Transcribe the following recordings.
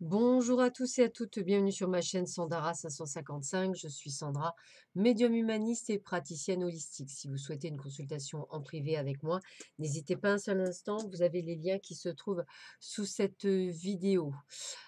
Bonjour à tous et à toutes, bienvenue sur ma chaîne Sandara 555. Je suis Sandra, médium humaniste et praticienne holistique. Si vous souhaitez une consultation en privé avec moi, n'hésitez pas un seul instant, vous avez les liens qui se trouvent sous cette vidéo.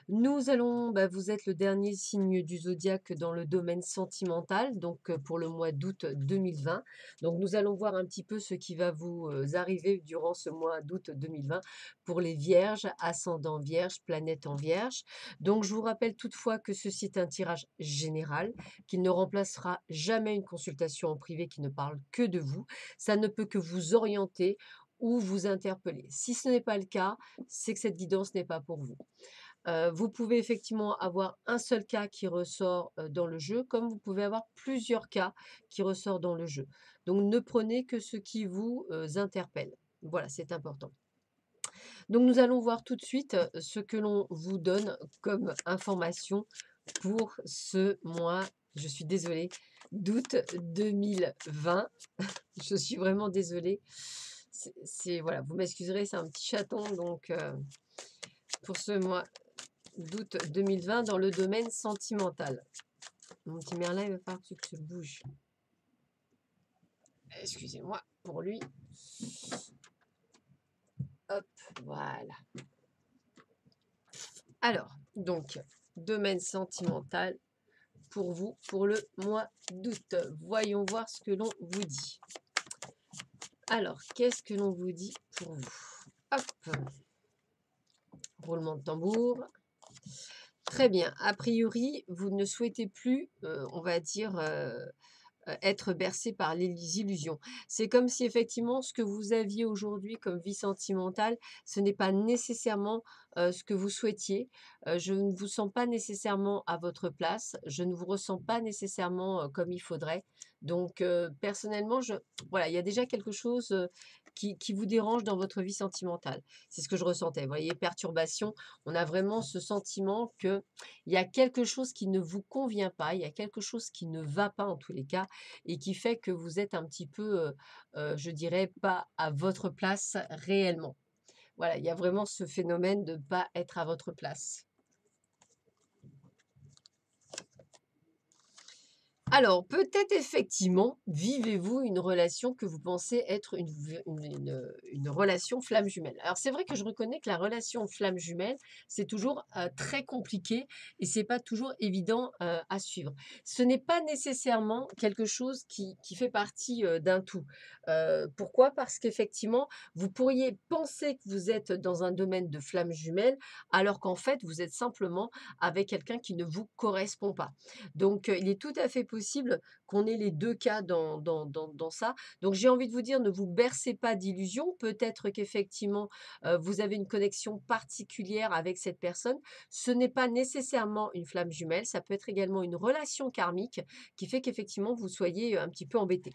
Nous allons, vous êtes le dernier signe du zodiaque dans le domaine sentimental, donc pour le mois d'août 2020. Donc nous allons voir un petit peu ce qui va vous arriver durant ce mois d'août 2020 pour les vierges, ascendant vierge, planète en vierge. Donc je vous rappelle toutefois que ceci est un tirage général, qu'il ne remplacera jamais une consultation en privé qui ne parle que de vous. Ça ne peut que vous orienter ou vous interpeller. Si ce n'est pas le cas, c'est que cette guidance n'est pas pour vous. Vous pouvez effectivement avoir un seul cas qui ressort, dans le jeu, comme vous pouvez avoir plusieurs cas qui ressortent dans le jeu. Donc ne prenez que ce qui vous, interpelle. Voilà, c'est important. Donc nous allons voir tout de suite, ce que l'on vous donne comme information pour ce mois, je suis désolée, d'août 2020. Je suis vraiment désolée. C'est voilà, vous m'excuserez, c'est un petit chaton donc pour ce mois d'août 2020 dans le domaine sentimental. Mon petit Merlin, il va falloir que tu te bouges. Excusez-moi pour lui. Hop, voilà. Alors, donc, domaine sentimental pour vous, pour le mois d'août. Voyons voir ce que l'on vous dit. Alors, qu'est-ce que l'on vous dit pour vous? Hop, roulement de tambour. Très bien. A priori, vous ne souhaitez plus, on va dire, être bercé par les illusions. C'est comme si effectivement ce que vous aviez aujourd'hui comme vie sentimentale, ce n'est pas nécessairement, ce que vous souhaitiez. Je ne vous sens pas nécessairement à votre place, je ne vous ressens pas nécessairement, comme il faudrait. Donc personnellement, voilà, il y a déjà quelque chose, qui vous dérange dans votre vie sentimentale. C'est ce que je ressentais. Vous voyez? Perturbation, on a vraiment ce sentiment qu'il y a quelque chose qui ne vous convient pas, il y a quelque chose qui ne va pas en tous les cas et qui fait que vous êtes un petit peu, je dirais, pas à votre place réellement. Voilà, il y a vraiment ce phénomène de ne pas être à votre place. Alors, peut-être effectivement, vivez-vous une relation que vous pensez être une relation flamme jumelle. Alors, c'est vrai que je reconnais que la relation flamme jumelle, c'est toujours très compliqué et c'est pas toujours évident à suivre. Ce n'est pas nécessairement quelque chose qui fait partie d'un tout. Pourquoi? Parce qu'effectivement, vous pourriez penser que vous êtes dans un domaine de flamme jumelle, alors qu'en fait, vous êtes simplement avec quelqu'un qui ne vous correspond pas. Donc, il est tout à fait possible qu'on ait les 2 cas dans ça. Donc j'ai envie de vous dire, ne vous bercez pas d'illusions. Peut-être qu'effectivement, vous avez une connexion particulière avec cette personne. Ce n'est pas nécessairement une flamme jumelle, ça peut être également une relation karmique qui fait qu'effectivement vous soyez, un petit peu embêtés.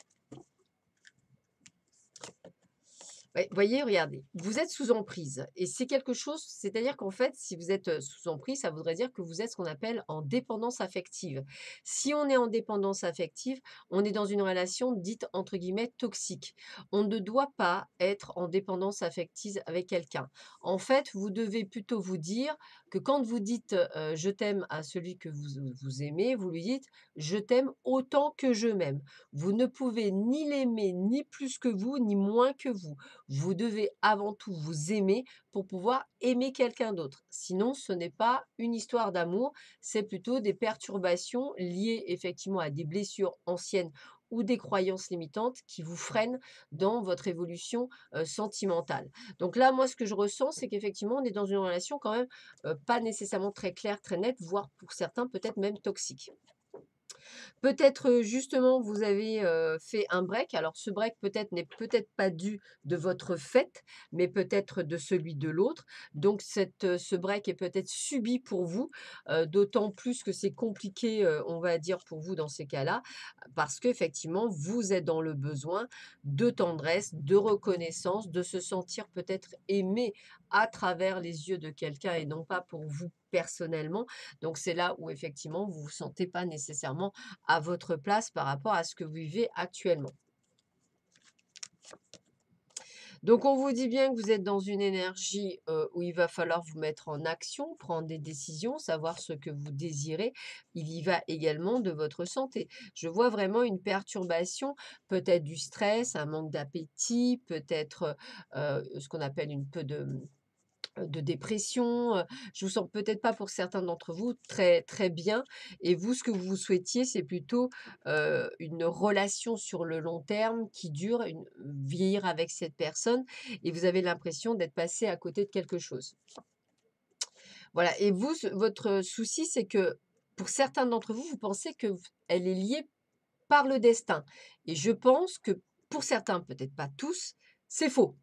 Ouais, voyez, regardez, vous êtes sous emprise et c'est quelque chose, c'est-à-dire qu'en fait, si vous êtes sous emprise, ça voudrait dire que vous êtes ce qu'on appelle en dépendance affective. Si on est en dépendance affective, on est dans une relation dite entre guillemets toxique. On ne doit pas être en dépendance affective avec quelqu'un. En fait, vous devez plutôt vous dire que quand vous dites je t'aime à celui que vous aimez, vous lui dites je t'aime autant que je m'aime. Vous ne pouvez ni l'aimer ni plus que vous, ni moins que vous. Vous devez avant tout vous aimer pour pouvoir aimer quelqu'un d'autre. Sinon, ce n'est pas une histoire d'amour, c'est plutôt des perturbations liées effectivement à des blessures anciennes ou des croyances limitantes qui vous freinent dans votre évolution sentimentale. Donc là, moi, ce que je ressens, c'est qu'effectivement, on est dans une relation quand même pas nécessairement très claire, très nette, voire pour certains peut-être même toxique. Peut-être, justement, vous avez, fait un break. Alors ce break peut-être n'est peut-être pas dû de votre fait, mais peut-être de celui de l'autre. Donc ce break est peut-être subi pour vous, d'autant plus que c'est compliqué, on va dire pour vous dans ces cas-là, parce qu'effectivement vous êtes dans le besoin de tendresse, de reconnaissance, de se sentir peut-être aimé à travers les yeux de quelqu'un et non pas pour vous personnellement. Donc c'est là où effectivement vous vous sentez pas nécessairement à votre place par rapport à ce que vous vivez actuellement. Donc on vous dit bien que vous êtes dans une énergie, où il va falloir vous mettre en action, prendre des décisions, savoir ce que vous désirez. Il y va également de votre santé. Je vois vraiment une perturbation, peut-être du stress, un manque d'appétit, peut-être, ce qu'on appelle une peu de dépression, je vous sens peut-être pas pour certains d'entre vous très très bien et vous, ce que vous souhaitiez, c'est plutôt, une relation sur le long terme qui dure, vieillir avec cette personne et vous avez l'impression d'être passé à côté de quelque chose. Voilà et vous, votre souci, c'est que pour certains d'entre vous, vous pensez que v elle est liée par le destin et je pense que pour certains, peut-être pas tous, c'est faux.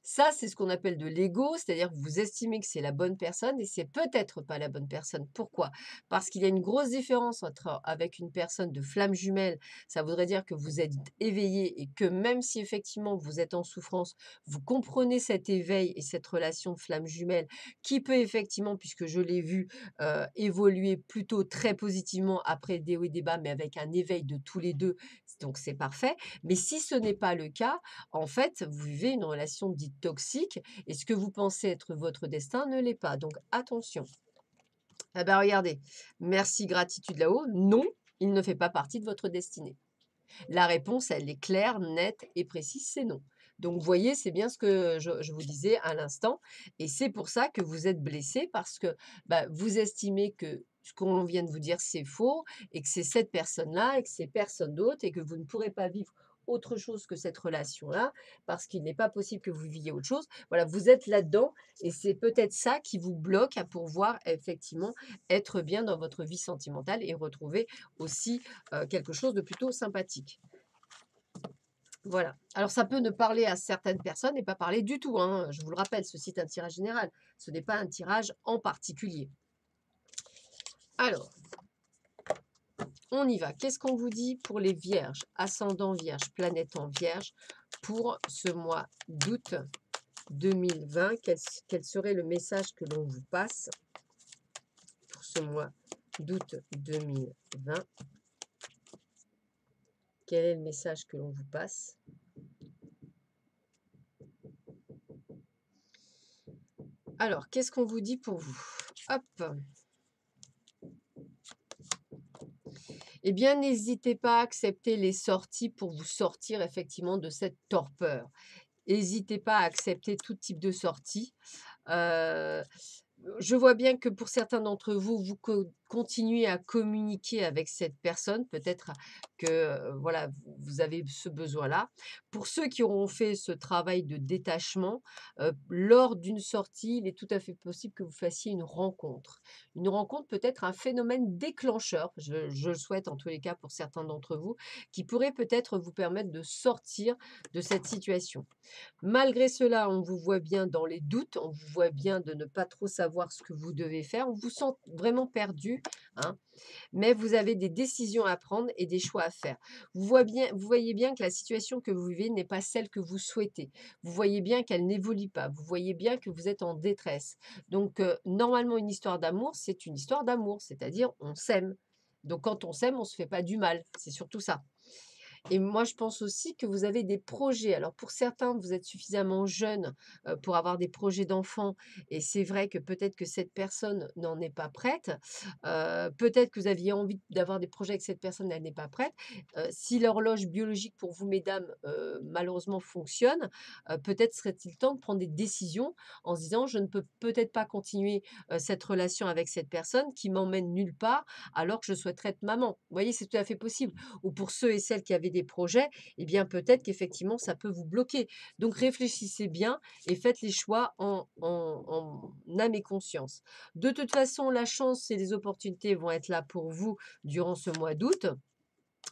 Ça, c'est ce qu'on appelle de l'ego, c'est-à-dire que vous estimez que c'est la bonne personne et c'est peut-être pas la bonne personne. Pourquoi? Parce qu'il y a une grosse différence entre avec une personne de flamme jumelle, ça voudrait dire que vous êtes éveillé et que même si effectivement vous êtes en souffrance, vous comprenez cet éveil et cette relation de flamme jumelle qui peut effectivement, puisque je l'ai vu, évoluer plutôt très positivement après des hauts et des bas, mais avec un éveil de tous les 2, donc c'est parfait. Mais si ce n'est pas le cas, en fait, vous vivez une relation dite toxique et ce que vous pensez être votre destin ne l'est pas. Donc attention. Ah ben regardez, merci gratitude là-haut. Non, il ne fait pas partie de votre destinée. La réponse, elle est claire, nette et précise, c'est non. Donc, vous voyez, c'est bien ce que je vous disais à l'instant. Et c'est pour ça que vous êtes blessé parce que bah, vous estimez que ce qu'on vient de vous dire, c'est faux et que c'est cette personne-là et que c'est personne d'autre et que vous ne pourrez pas vivre autre chose que cette relation-là parce qu'il n'est pas possible que vous viviez autre chose. Voilà, vous êtes là-dedans et c'est peut-être ça qui vous bloque à pouvoir effectivement être bien dans votre vie sentimentale et retrouver aussi quelque chose de plutôt sympathique. Voilà. Alors ça peut ne parler à certaines personnes et pas parler du tout, hein. Je vous le rappelle, ceci est un tirage général. Ce n'est pas un tirage en particulier. Alors, on y va. Qu'est-ce qu'on vous dit pour les vierges, ascendant vierge, planète en vierge, pour ce mois d'août 2020? Quel serait le message que l'on vous passe pour ce mois d'août 2020? Quel est le message que l'on vous passe? Alors, qu'est-ce qu'on vous dit pour vous? Hop. Eh bien, n'hésitez pas à accepter les sorties pour vous sortir effectivement de cette torpeur. N'hésitez pas à accepter tout type de sortie. Heu, je vois bien que pour certains d'entre vous, vous continuez à communiquer avec cette personne. Peut-être que, voilà, vous avez ce besoin-là. Pour ceux qui auront fait ce travail de détachement, lors d'une sortie, il est tout à fait possible que vous fassiez une rencontre. Une rencontre peut-être un phénomène déclencheur, je le souhaite en tous les cas pour certains d'entre vous, qui pourrait peut-être vous permettre de sortir de cette situation. Malgré cela, on vous voit bien dans les doutes, on vous voit bien de ne pas trop savoir ce que vous devez faire, on vous sent vraiment perdu, hein, mais vous avez des décisions à prendre et des choix à faire. Vous voyez bien que la situation que vous vivez n'est pas celle que vous souhaitez. Vous voyez bien qu'elle n'évolue pas. Vous voyez bien que vous êtes en détresse. Donc, normalement, une histoire d'amour, c'est une histoire d'amour, c'est-à-dire on s'aime. Donc, quand on s'aime, on ne se fait pas du mal. C'est surtout ça. Et moi, je pense aussi que vous avez des projets. Alors pour certains, vous êtes suffisamment jeune, pour avoir des projets d'enfants et c'est vrai que peut-être que cette personne n'en est pas prête. Peut-être que vous aviez envie d'avoir des projets avec cette personne, elle n'est pas prête. Si l'horloge biologique pour vous mesdames, malheureusement fonctionne, peut-être serait-il temps de prendre des décisions en se disant: «Je ne peux peut-être pas continuer, cette relation avec cette personne qui m'emmène nulle part alors que je souhaiterais être maman». Vous voyez, c'est tout à fait possible ou pour ceux et celles qui avaient des projets, eh bien peut-être qu'effectivement ça peut vous bloquer. Donc réfléchissez bien et faites les choix en âme et conscience. De toute façon, la chance et les opportunités vont être là pour vous durant ce mois d'août.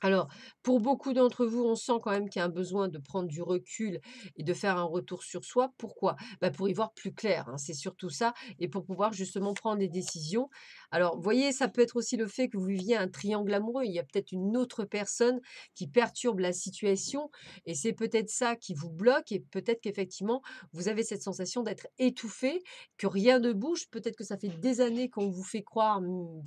Alors, pour beaucoup d'entre vous, on sent quand même qu'il y a un besoin de prendre du recul et de faire un retour sur soi. Pourquoi? Bah, pour y voir plus clair, hein, c'est surtout ça et pour pouvoir justement prendre des décisions Alors, vous voyez, ça peut être aussi le fait que vous viviez un triangle amoureux. Il y a peut-être une autre personne qui perturbe la situation et c'est peut-être ça qui vous bloque et peut-être qu'effectivement, vous avez cette sensation d'être étouffé, que rien ne bouge. Peut-être que ça fait des années qu'on vous fait croire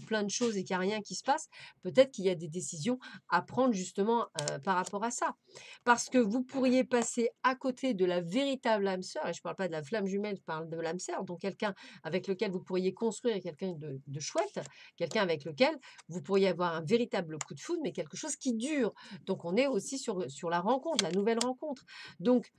plein de choses et qu'il n'y a rien qui se passe. Peut-être qu'il y a des décisions à prendre justement par rapport à ça. Parce que vous pourriez passer à côté de la véritable âme sœur, et je ne parle pas de la flamme jumelle, je parle de l'âme sœur, donc quelqu'un avec lequel vous pourriez construire quelqu'un de chouette, quelqu'un avec lequel vous pourriez avoir un véritable coup de foudre, mais quelque chose qui dure. Donc on est aussi sur la rencontre, la nouvelle rencontre. Donc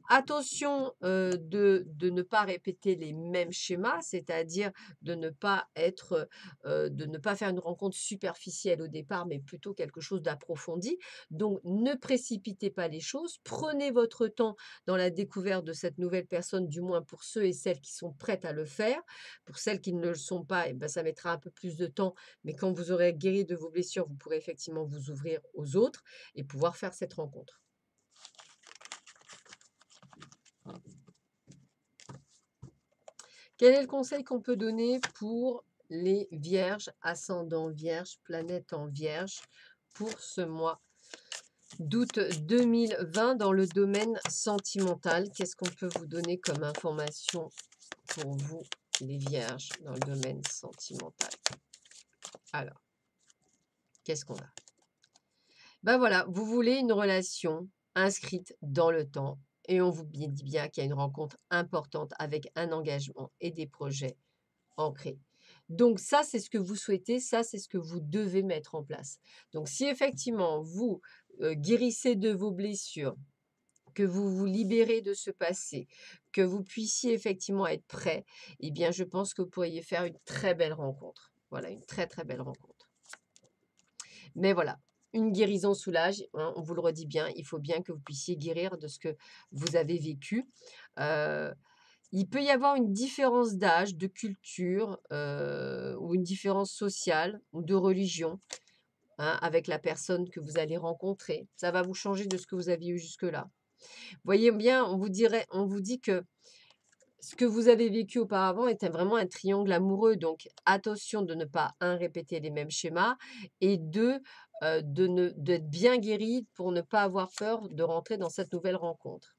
attention de ne pas répéter les mêmes schémas, c'est-à-dire de ne pas être, de ne pas faire une rencontre superficielle au départ, mais plutôt quelque chose d'approfondi. Donc ne précipitez pas les choses, prenez votre temps dans la découverte de cette nouvelle personne, du moins pour ceux et celles qui sont prêtes à le faire. Pour celles qui ne le sont pas, eh ben, ça mettra un peu plus de temps, mais quand vous aurez guéri de vos blessures, vous pourrez effectivement vous ouvrir aux autres et pouvoir faire cette rencontre. Quel est le conseil qu'on peut donner pour les vierges, ascendant vierge, planète en vierge, pour ce mois d'août 2020 dans le domaine sentimental? Qu'est-ce qu'on peut vous donner comme information pour vous, les vierges, dans le domaine sentimental? Alors, qu'est-ce qu'on a? Ben voilà, vous voulez une relation inscrite dans le temps et on vous dit bien qu'il y a une rencontre importante avec un engagement et des projets ancrés. Donc ça, c'est ce que vous souhaitez, ça, c'est ce que vous devez mettre en place. Donc si effectivement vous guérissez de vos blessures, que vous vous libérez de ce passé, que vous puissiez effectivement être prêt, eh bien je pense que vous pourriez faire une très belle rencontre. Voilà, une très très belle rencontre. Mais voilà, une guérison soulage, hein, on vous le redit bien, il faut bien que vous puissiez guérir de ce que vous avez vécu. Heu, il peut y avoir une différence d'âge, de culture, ou une différence sociale ou de religion, hein, avec la personne que vous allez rencontrer. Ça va vous changer de ce que vous aviez eu jusque-là. Voyez bien, on vous dit que ce que vous avez vécu auparavant était vraiment un triangle amoureux, donc attention de ne pas, un, répéter les mêmes schémas et 2, d'être bien guéri pour ne pas avoir peur de rentrer dans cette nouvelle rencontre.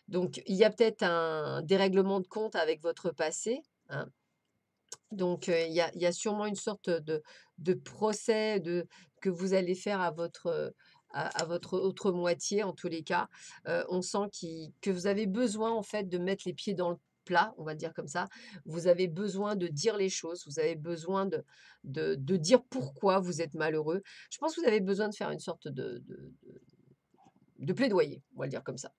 Donc il y a peut-être un dérèglement de compte avec votre passé, hein. Donc il y a sûrement une sorte de procès que vous allez faire à votre autre moitié, en tous les cas. On sent que vous avez besoin, en fait, de mettre les pieds dans le plat, on va dire comme ça. Vous avez besoin de dire les choses, vous avez besoin de dire pourquoi vous êtes malheureux. Je pense que vous avez besoin de faire une sorte de plaidoyer, on va le dire comme ça.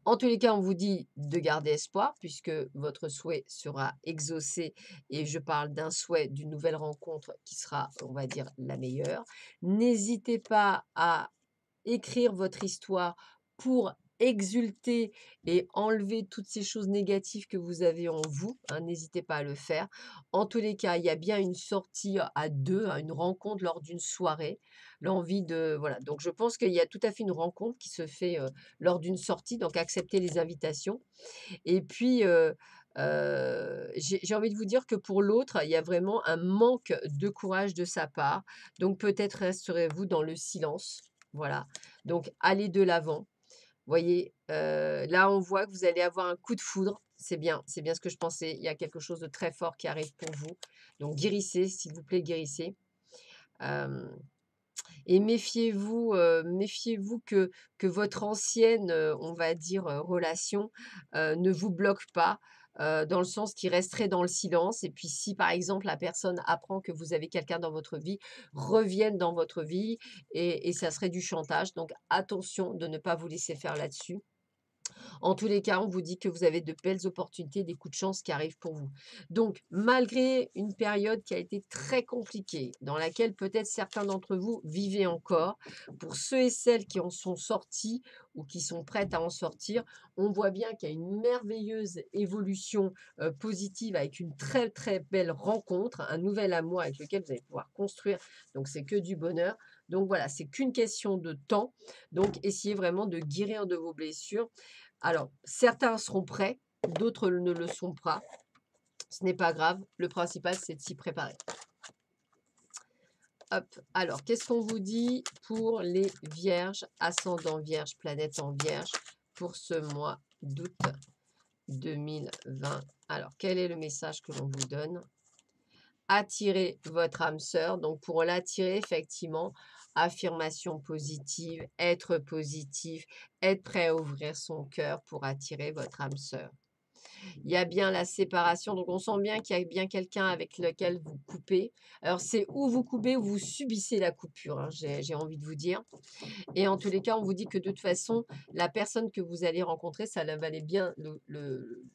En tous les cas, on vous dit de garder espoir puisque votre souhait sera exaucé et je parle d'un souhait d'une nouvelle rencontre qui sera, on va dire, la meilleure. N'hésitez pas à écrire votre histoire pour exulter et enlever toutes ces choses négatives que vous avez en vous, hein, n'hésitez pas à le faire. En tous les cas, il y a bien une sortie à 2, hein, une rencontre lors d'une soirée, l'envie de voilà, donc je pense qu'il y a tout à fait une rencontre qui se fait, lors d'une sortie, donc acceptez les invitations et puis, j'ai envie de vous dire que pour l'autre, il y a vraiment un manque de courage de sa part, donc peut-être resterez-vous dans le silence, voilà, donc allez de l'avant. Voyez, là, on voit que vous allez avoir un coup de foudre, c'est bien ce que je pensais. Il y a quelque chose de très fort qui arrive pour vous, donc guérissez, s'il vous plaît, guérissez, hem et méfiez-vous que votre ancienne, on va dire, relation, ne vous bloque pas, dans le sens qui resterait dans le silence et puis si, par exemple, la personne apprend que vous avez quelqu'un dans votre vie, revienne dans votre vie et ça serait du chantage, donc attention de ne pas vous laisser faire là-dessus. En tous les cas, on vous dit que vous avez de belles opportunités, des coups de chance qui arrivent pour vous. Donc, malgré une période qui a été très compliquée, dans laquelle peut-être certains d'entre vous vivaient encore, pour ceux et celles qui en sont sortis ou qui sont prêtes à en sortir, on voit bien qu'il y a une merveilleuse évolution positive avec une très très belle rencontre, un nouvel amour avec lequel vous allez pouvoir construire. Donc, c'est que du bonheur. Donc voilà, c'est qu'une question de temps. Donc, essayez vraiment de guérir de vos blessures alors, certains seront prêts, d'autres ne le sont pas. Ce n'est pas grave, le principal, c'est de s'y préparer. Hop, alors qu'est-ce qu'on vous dit pour les vierges, ascendant vierge, planète en vierge, pour ce mois d'août 2020? Alors, quel est le message que l'on vous donne? Attirer votre âme sœur. Donc, pour l'attirer, effectivement, affirmation positive, être positif, être prêt à ouvrir son cœur pour attirer votre âme sœur. Il y a bien la séparation, donc on sent bien qu'il y a bien quelqu'un avec lequel vous coupez. Alors, c'est où vous coupez ou vous subissez la coupure, hein, j'ai envie de vous dire. Et en tous les cas, on vous dit que de toute façon, la personne que vous allez rencontrer, ça la valait bien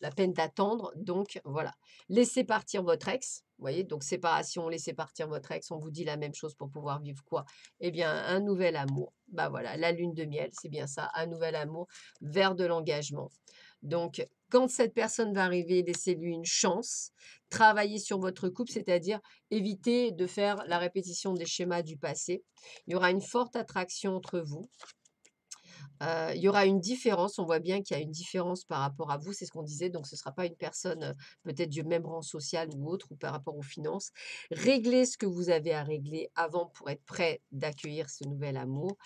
la peine d'attendre. Donc voilà, laissez partir votre ex. Vous voyez, donc séparation, laissez partir votre ex. On vous dit la même chose pour pouvoir vivre quoi? Eh bien, un nouvel amour. Bah voilà, la lune de miel, c'est bien ça, un nouvel amour vers de l'engagement. Donc, quand cette personne va arriver, laissez-lui une chance. Travaillez sur votre couple, c'est-à-dire évitez de faire la répétition des schémas du passé. Il y aura une forte attraction entre vous. Il y aura une différence, on voit bien qu'il y a une différence par rapport à vous, c'est ce qu'on disait, donc ce ne sera pas une personne, peut-être du même rang social ou autre, ou par rapport aux finances. Réglez ce que vous avez à régler avant pour être prêt d'accueillir ce nouvel amour.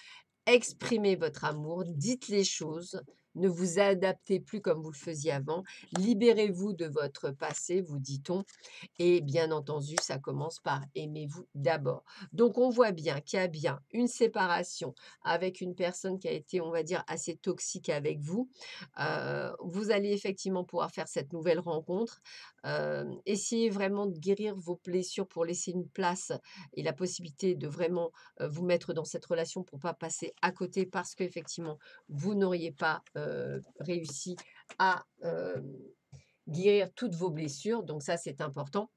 Exprimez votre amour, dites les choses, ne vous adaptez plus comme vous le faisiez avant. Libérez-vous de votre passé, vous dit-on. Et bien entendu, ça commence par aimez-vous d'abord. Donc on voit bien qu'il y a bien une séparation avec une personne qui a été, on va dire, assez toxique avec vous. Vous allez effectivement pouvoir faire cette nouvelle rencontre. Essayez vraiment de guérir vos blessures pour laisser une place et la possibilité de vraiment vous mettre dans cette relation pour pas passer à côté parce qu'effectivement, vous n'auriez pas réussi à guérir toutes vos blessures. Donc ça, c'est important.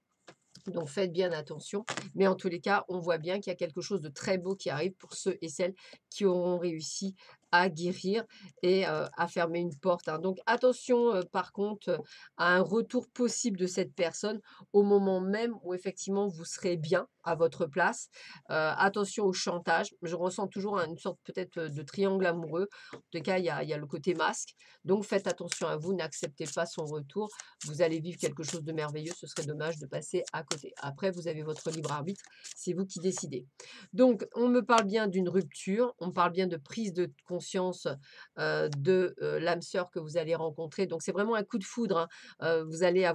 Donc faites bien attention. Mais en tous les cas, on voit bien qu'il y a quelque chose de très beau qui arrive pour ceux et celles qui auront réussi à guérir et à fermer une porte, hein. Donc attention, par contre, à un retour possible de cette personne au moment même où effectivement vous serez bien à votre place. Attention au chantage. Je ressens toujours une sorte peut-être, de triangle amoureux. En tout cas, il y a le côté masque. Donc faites attention à vous, n'acceptez pas son retour. Vous allez vivre quelque chose de merveilleux, ce serait dommage de passer à côté. Après, vous avez votre libre arbitre, c'est vous qui décidez. Donc, on me parle bien d'une rupture, on parle bien de prise de conscience de l'âme sœur que vous allez rencontrer. Donc, c'est vraiment un coup de foudre, hein. Vous allez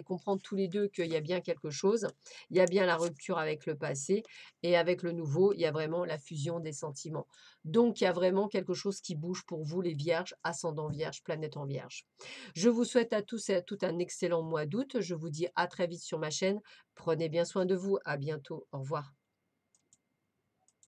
comprendre tous les deux qu'il y a bien quelque chose. Il y a bien la rupture avec le passé et avec le nouveau, il y a vraiment la fusion des sentiments. Donc, il y a vraiment quelque chose qui bouge pour vous, les vierges, ascendant vierge, planète en vierge. Je vous souhaite à tous et à toutes un excellent mois d'août. Je vous dis à très vite sur ma chaîne. Prenez bien soin de vous. À bientôt. Au revoir.